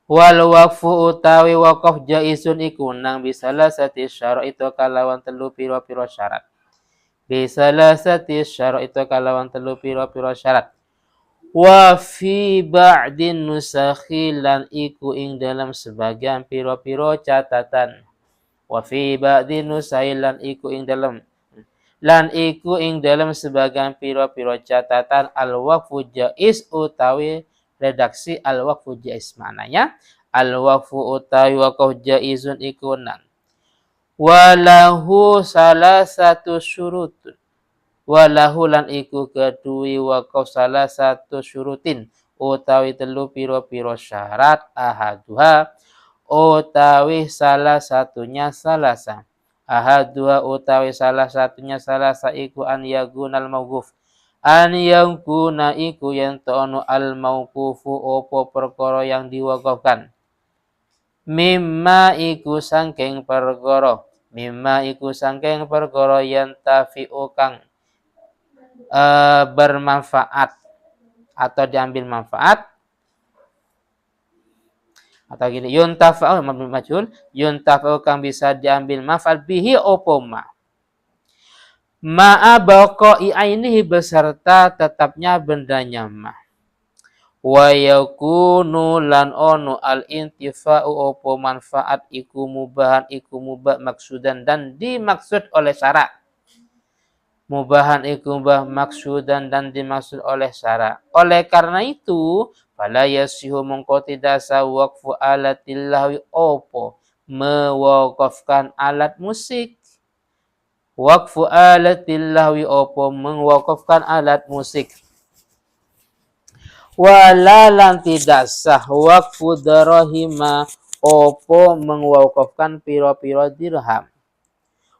Wal waqfu utawi waqaf jaizun iku nang bisalah sati syarat itu kalawan telu pira-pira syarat. Bisalah sati syarat itu kalawan telu pira-pira syarat. Wa fi ba'din nusakhi lan iku ing dalam sebagian pira-pira catatan. Wa fi ba'din nusakhi lan iku ing dalam sebagian pira-pira catatan al-waqfu jaiz utawi redaksi al-waqfu jaiz. Maknanya al-waqfu utawi waqaf jaizun iku nang walahu salah satu syurutun. Walahu lan iku kedui waqaf salah satu syurutin utawi telu pira-pira syarat ahaduha utawi salah satunya salasa. Ahadua utawi salah satunya salasa iku an yagunal mauquf. An yakuna iku yen tono al mauqufu opo perkara yang diwakafkan. Mimma iku sangking perkara. Mimma iku sangking perkara yen tafi'u kang bermanfaat atau diambil manfaat atau gini yuntafa'u mabni majhul yuntafa'u kang bisa diambil manfaat bihi opo ma'a baqa'i ainihi beserta tetapnya bendanya ma wa yakunu lan ono al intifa'u opo manfaat iku mubah maksudan dan dimaksud oleh syarat. Mubahan iku mubah maksudan dan dimaksud oleh syarat. Oleh karena itu fala yasihu mongko tidak sah waqfu alatillah opo mewakafkan alat musik. Waqfu alatillah opo mewakafkan alat musik. Walalan tidak sah waqfu darahima opo mewakafkan piro-piro dirham.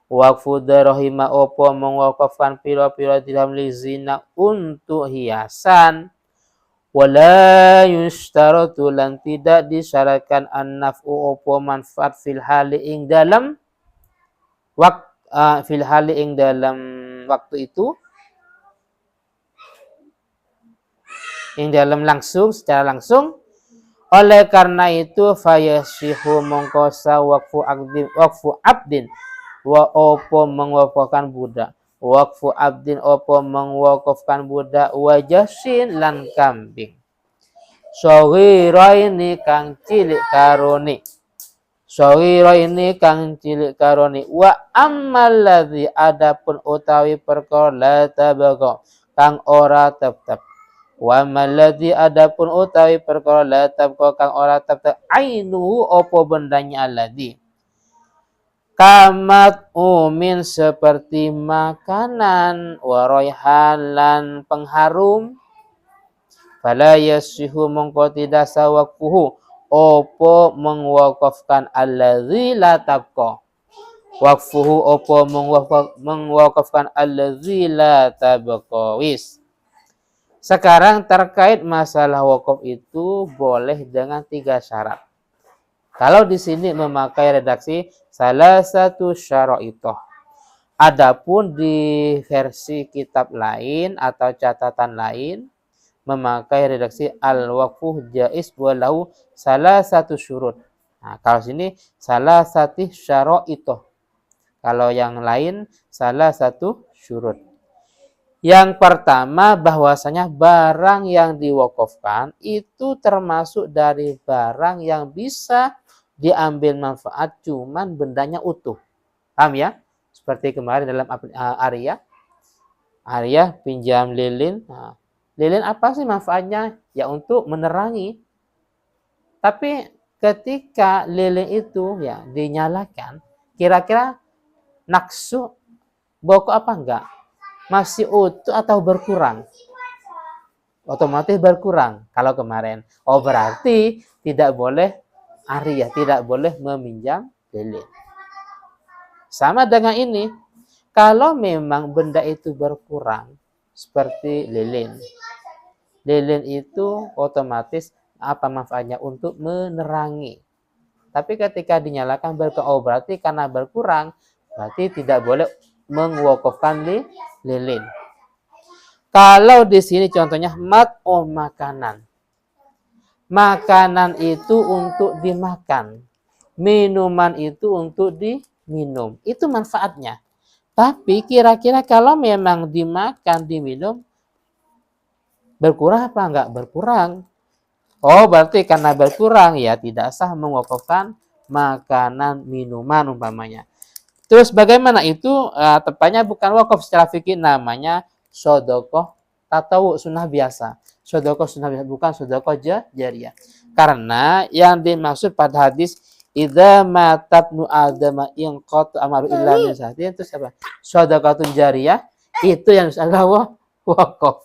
Waqfu darahima opo mewakafkan piro-piro dirham li zina untuk hiasan. Wala yushtaratu lan tidak disyaratkan an-naf'u opo manfaat fil hali ing dalam waktu itu ing dalam langsung secara langsung. Oleh karena itu fayashihu mongkosa waqfu abdin wa opo mewakafkan budak. Waqfu abdin opo mewakafkan budak wajahsin lan kambing. Shaghiraini kang cilik karone. Shaghiraini kang cilik karone. Wa ammal ladzi adapun utawi perkara la tabagha kang ora tetep. Wa ammal ladzi adapun utawi perkara la tabagha kang ora tetep ainu opo bendanya alladzi kamat umin seperti makanan waraihan lan pengharum. Fala yasihu mongko tidak sawaqfuhu opo mewakafkan alladzi la tabqa. Waqfuhu opo mewakafkan alladzi la tabqa. Wis. Sekarang terkait masalah wakaf itu boleh dengan 3 syarat. Kalau di sini memakai redaksi salah satu syara'itoh. Adapun di versi kitab lain atau catatan lain memakai redaksi al-waqfu jaiz walau salah satu syurut. Nah, kalau sini salah satu syara'itoh. Kalau yang lain salah satu syurut. Yang pertama bahwasanya barang yang diwakafkan itu termasuk dari barang yang bisa diambil manfaat cuman bendanya utuh. Paham ya? Seperti kemarin dalam Arya. Arya pinjam lilin. Nah, lilin apa sih manfaatnya? Ya untuk menerangi. Tapi ketika lilin itu ya dinyalakan, kira-kira naksu boko apa enggak? Masih utuh atau berkurang? Otomatis berkurang kalau kemarin. Oh berarti tidak boleh Arya, tidak boleh meminjam lilin. Sama dengan ini, kalau memang benda itu berkurang, seperti lilin. Lilin itu otomatis apa manfaatnya? Untuk menerangi. Tapi ketika dinyalakan berkurang, berarti karena berkurang, berarti tidak boleh mewakafkan lilin. Kalau di sini contohnya makanan. Makanan itu untuk dimakan. Minuman itu untuk diminum. Itu manfaatnya. Tapi kira-kira kalau memang dimakan, diminum, berkurang apa enggak? Berkurang. Oh, berarti karena berkurang ya tidak sah mewakafkan makanan, minuman umpamanya. Terus bagaimana itu? Tepatnya bukan wakaf secara fikih, namanya sodokoh tatawu, sunnah biasa. Sodokoh sunnah biasa, bukan sodokoh jariyah. Karena yang dimaksud pada hadis idza matat nu adama in qat amaru illa min sahatin, itu apa? Sodokotun jariyah, itu yang adalah wakaf.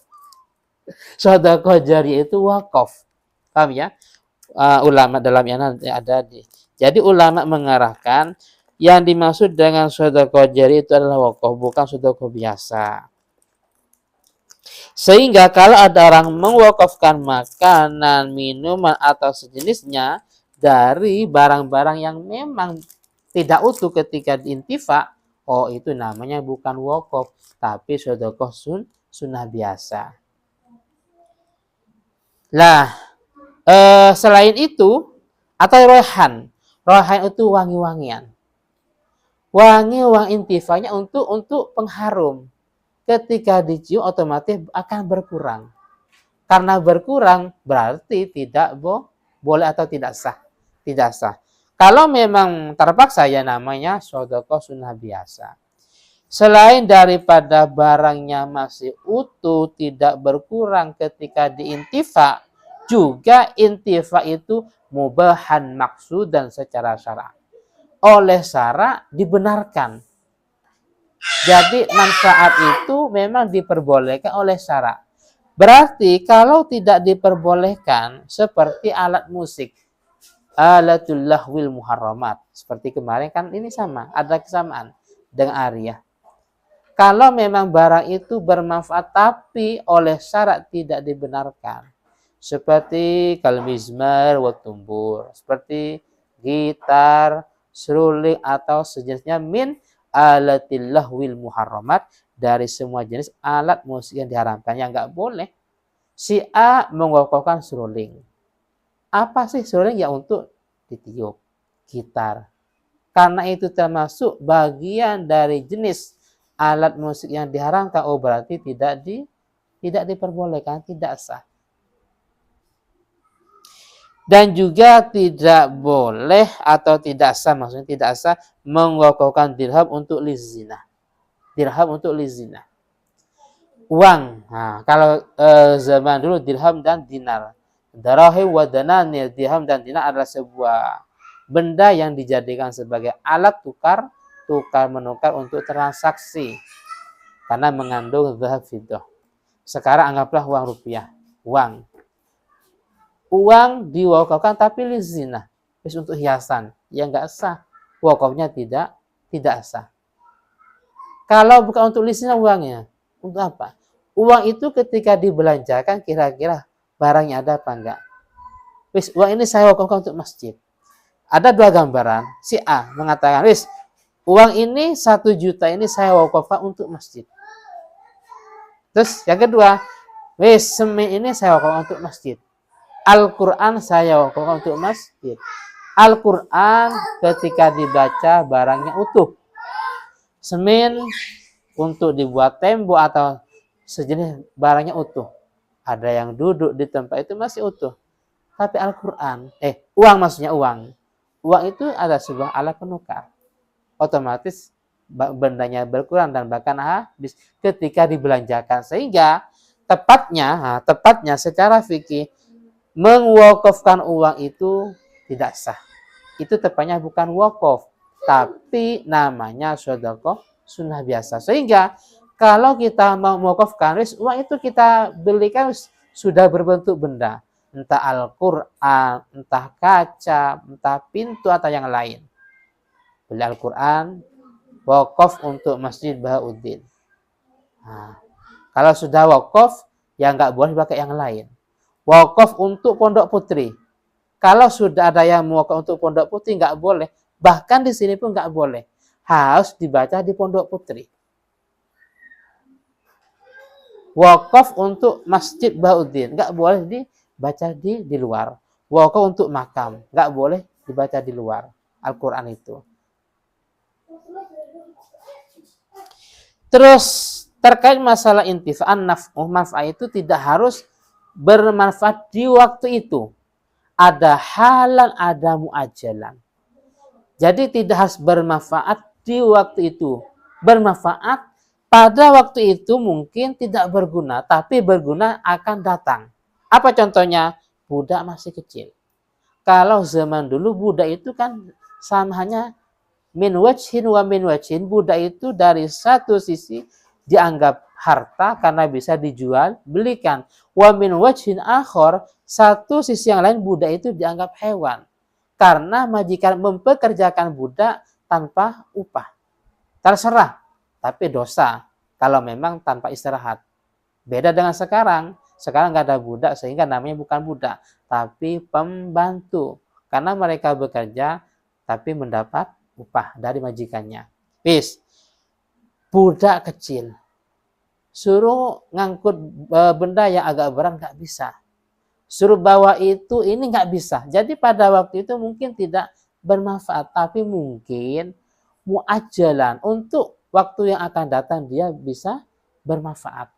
Sodokoh jariyah itu wakaf. Paham ya? Ulama dalam yang ada di. Jadi ulama mengarahkan yang dimaksud dengan sedekah jari itu adalah wakaf, bukan sedekah biasa. Sehingga kalau ada orang mewakafkan makanan, minuman atau sejenisnya dari barang-barang yang memang tidak utuh ketika diintifa, oh itu namanya bukan wakaf, tapi sedekah sunnah biasa. Lah, selain itu atau rohan itu wangi-wangian. Wangi intifanya untuk pengharum. Ketika dicium otomatis akan berkurang. Karena berkurang berarti tidak boleh atau tidak sah. Tidak sah. Kalau memang terpaksa ya namanya sedekah sunnah biasa. Selain daripada barangnya masih utuh, tidak berkurang ketika diintifa, juga intifa itu mubahan maksud dan secara syara. Oleh syara dibenarkan. Jadi manfaat itu memang diperbolehkan oleh syara. Berarti kalau tidak diperbolehkan seperti alat musik, alatul lahwil muharramat. Seperti kemarin kan ini sama, ada kesamaan dengan ariyah. Kalau memang barang itu bermanfaat tapi oleh syarat tidak dibenarkan. Seperti kalmizmar wa tumbur, seperti gitar, seruling atau sejenisnya min alatil lahwil muharramat, dari semua jenis alat musik yang diharamkan yang enggak boleh. Si A mewakafkan seruling. Apa sih seruling? Ya untuk ditiup, gitar. Karena itu termasuk bagian dari jenis alat musik yang diharamkan, oh berarti tidak diperbolehkan, tidak sah. Dan juga tidak boleh atau tidak sah, maksudnya tidak sah mewakafkan dirham untuk lizina. Dirham untuk lizina. Uang. Nah, kalau zaman dulu dirham dan dinar. Darahim wa dananir, dirham dan dinar adalah sebuah benda yang dijadikan sebagai alat tukar menukar untuk transaksi. Karena mengandung zahab fiddah. Sekarang anggaplah uang rupiah. Uang diwakafkan tapi lizina, untuk hiasan, ya enggak sah. Wakafnya tidak sah. Kalau bukan untuk lizina uangnya, untuk apa? Uang itu ketika dibelanjakan kira-kira barangnya ada apa enggak? Uang ini saya wakafkan untuk masjid. Ada dua gambaran. Si A mengatakan, uang ini 1 juta ini saya wakafkan untuk masjid. Terus yang kedua, semen ini saya wakafkan untuk masjid. Al-Quran saya wakafkan untuk masjid. Al-Quran ketika dibaca barangnya utuh. Semen untuk dibuat tembok atau sejenis barangnya utuh. Ada yang duduk di tempat itu masih utuh. Tapi Al-Quran, uang maksudnya uang. Uang itu ada sebuah alat penukar. Otomatis bendanya berkurang dan bahkan habis ketika dibelanjakan. Sehingga tepatnya secara fikih mewakafkan uang itu tidak sah. Itu tepatnya bukan wakaf, tapi namanya sedekah sunnah biasa. Sehingga kalau kita mau mewakafkan, uang itu kita belikan sudah berbentuk benda. Entah Al-Quran, entah kaca, entah pintu atau yang lain. Beli Al-Quran, wakaf untuk Masjid Bahauddin. Nah, kalau sudah wakaf, ya nggak boleh pakai yang lain. Wakaf untuk Pondok Putri. Kalau sudah ada yang mewakaf untuk Pondok Putri, nggak boleh. Bahkan di sini pun nggak boleh. Harus dibaca di Pondok Putri. Wakaf untuk Masjid Bahauddin. Nggak boleh dibaca di luar. wakaf untuk makam, nggak boleh dibaca di luar Al-Quran itu. Terus terkait masalah intifa'an naf'uh, manfaat itu tidak harus bermanfaat di waktu itu. Ada halan, ada muajalan. Jadi tidak harus bermanfaat di waktu itu. Bermanfaat pada waktu itu mungkin tidak berguna, tapi berguna akan datang. Apa contohnya? Budak masih kecil. Kalau zaman dulu budak itu kan sama hanya min wajhin wa min wajhin, budak itu dari satu sisi dianggap harta karena bisa dijual belikan, wa min wajhin akhor, satu sisi yang lain budak itu dianggap hewan karena majikan mempekerjakan budak tanpa upah. Terserah, tapi dosa kalau memang tanpa istirahat. Beda dengan sekarang nggak ada budak sehingga namanya bukan budak tapi pembantu karena mereka bekerja tapi mendapat upah dari majikannya. Bis, budak kecil suruh ngangkut benda yang agak berat nggak bisa, suruh bawa itu ini nggak bisa. Jadi pada waktu itu mungkin tidak bermanfaat, tapi mungkin muajalan untuk waktu yang akan datang dia bisa bermanfaat.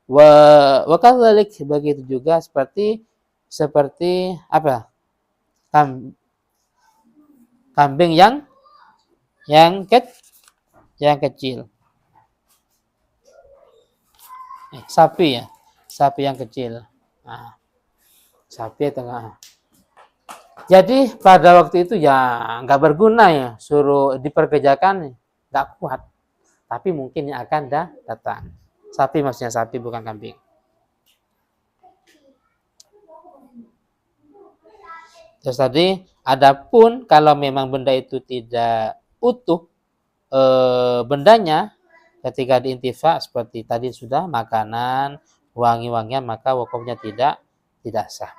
Wa kadzalik, begitu juga seperti apa? Kambing yang kecil. Sapi ya. Sapi yang kecil. Nah, sapi tengah. Jadi pada waktu itu ya nggak berguna ya, suruh diperkerjakan nggak kuat. Tapi mungkin yang akan datang. Sapi maksudnya, sapi bukan kambing. Terus tadi, adapun kalau memang benda itu tidak utuh bendanya ketika diintifa seperti tadi sudah makanan, wangi-wangian, maka wakafnya tidak sah.